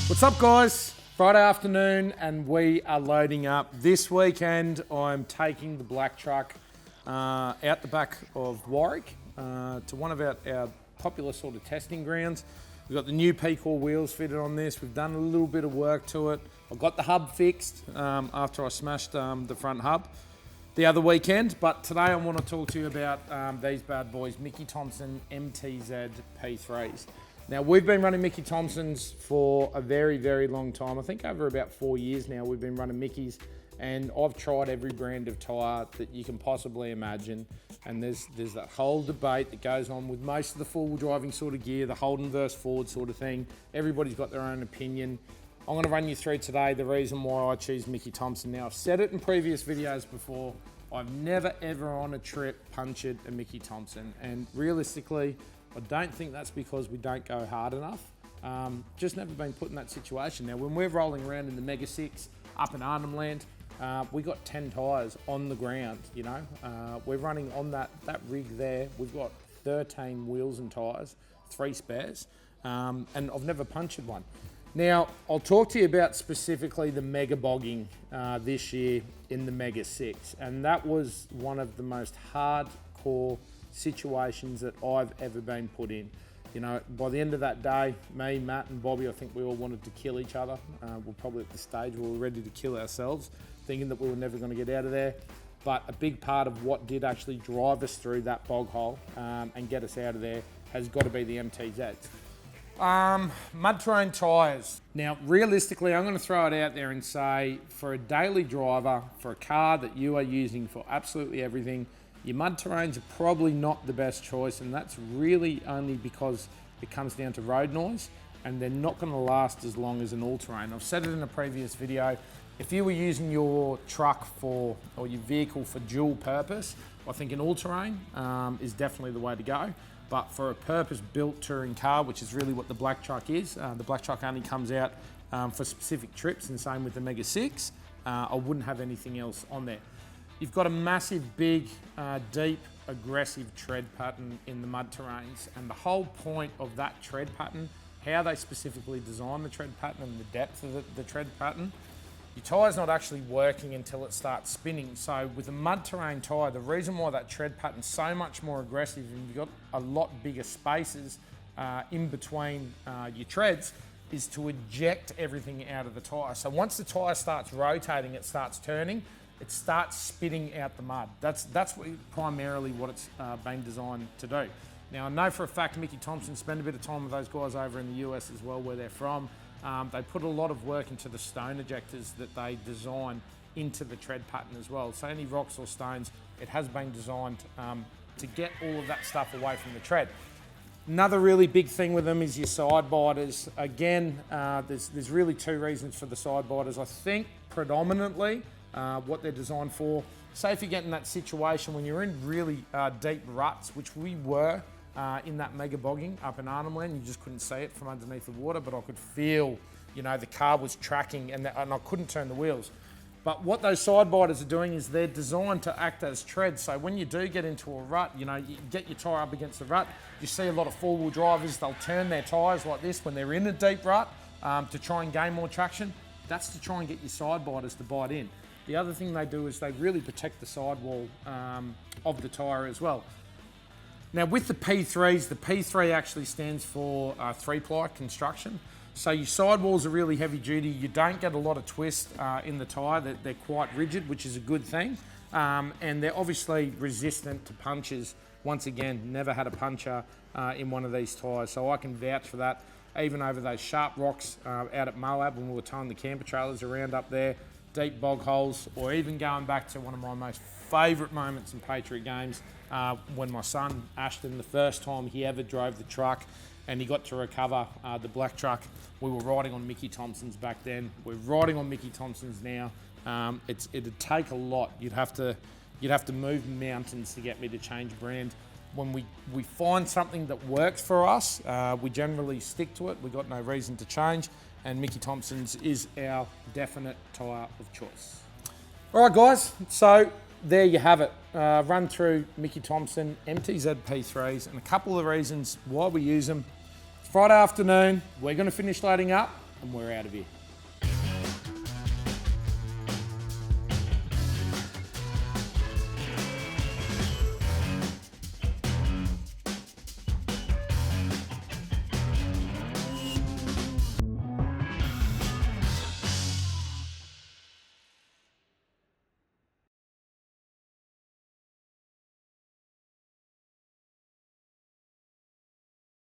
What's up, guys? Friday afternoon and we are loading up. This weekend I'm taking the black truck out the back of Warwick to one of our popular sort of testing grounds. We've got the new P-Core wheels fitted on this. We've done a little bit of work to it. I've got the hub fixed after I smashed the front hub the other weekend. But today I want to talk to you about these bad boys, Thompson MTZ P3s. Now, we've been running Mickey Thompsons for a very, very long time. I think over about 4 years now we've been running Mickeys, and I've tried every brand of tyre that you can possibly imagine. And there's that whole debate that goes on with most of the four-wheel driving sort of gear, the Holden versus Ford sort of thing. Everybody's got their own opinion. I'm going to run you through today the reason why I choose Mickey Thompson. Now, I've said it in previous videos before, I've never ever on a trip punctured a Mickey Thompson, and realistically, I don't think that's because we don't go hard enough. Just never been put in that situation. Now, when we're rolling around in the Mega 6 up in Arnhem Land, we got 10 tyres on the ground, you know. We're running on that rig there. We've got 13 wheels and tyres, 3 spares, and I've never punctured one. Now, I'll talk to you about specifically the mega bogging this year in the Mega 6, and that was one of the most hardcore situations that I've ever been put in. You know, by the end of that day, me, Matt and Bobby, I think we all wanted to kill each other. We're probably at the stage where we're ready to kill ourselves, thinking that we were never going to get out of there. But a big part of what did actually drive us through that bog hole and get us out of there has got to be the MTZs. Mud Throwing Tires. Now, realistically, I'm going to throw it out there and say, for a daily driver, for a car that you are using for absolutely everything, your mud terrains are probably not the best choice, and that's really only because it comes down to road noise, and they're not going to last as long as an all-terrain. I've said it in a previous video, if you were using your truck or your vehicle for dual purpose, I think an all-terrain is definitely the way to go. But for a purpose-built touring car, which is really what the black truck is, the black truck only comes out for specific trips, and same with the Mega 6, I wouldn't have anything else on there. You've got a massive, big, deep, aggressive tread pattern in the mud terrains, and the whole point of that tread pattern, how they specifically design the tread pattern and the depth of the tread pattern, your tyre's not actually working until it starts spinning. So with a mud terrain tyre, the reason why that tread pattern's so much more aggressive and you've got a lot bigger spaces in between your treads is to eject everything out of the tyre. So once the tyre starts rotating, it starts turning, it starts spitting out the mud. That's primarily what it's been designed to do. Now, I know for a fact Mickey Thompson spent a bit of time with those guys over in the US as well, where they're from. They put a lot of work into the stone ejectors that they design into the tread pattern as well. So any rocks or stones, it has been designed to get all of that stuff away from the tread. Another really big thing with them is your side biters. Again, there's really 2 reasons for the side biters. I think predominantly what they're designed for. Say if you get in that situation when you're in really deep ruts, which we were in that mega bogging up in Arnhem Land, you just couldn't see it from underneath the water, but I could feel, you know, the car was tracking and I couldn't turn the wheels. But what those side biters are doing is they're designed to act as treads. So when you do get into a rut, you know, you get your tyre up against the rut, you see a lot of four-wheel drivers, they'll turn their tyres like this when they're in a deep rut to try and gain more traction. That's to try and get your side biters to bite in. The other thing they do is they really protect the sidewall of the tyre as well. Now with the P3s, the P3 actually stands for 3-ply construction. So your sidewalls are really heavy duty. You don't get a lot of twist in the tyre. They're quite rigid, which is a good thing. And they're obviously resistant to punches. Once again, never had a puncher in one of these tyres, so I can vouch for that. Even over those sharp rocks out at Moab when we were towing the camper trailers around up there, deep bog holes, or even going back to one of my most favourite moments in Patriot games when my son Ashton, the first time he ever drove the truck and he got to recover the black truck. We were riding on Mickey Thompsons back then. We're riding on Mickey Thompsons now. It'd take a lot. You'd have to move mountains to get me to change brand. When we find something that works for us, we generally stick to it. We've got no reason to change, and Mickey Thompson's is our definite tyre of choice. All right, guys, so there you have it. Run through Mickey Thompson MTZ P3s and a couple of reasons why we use them. It's Friday afternoon. We're going to finish loading up. and we're out of here.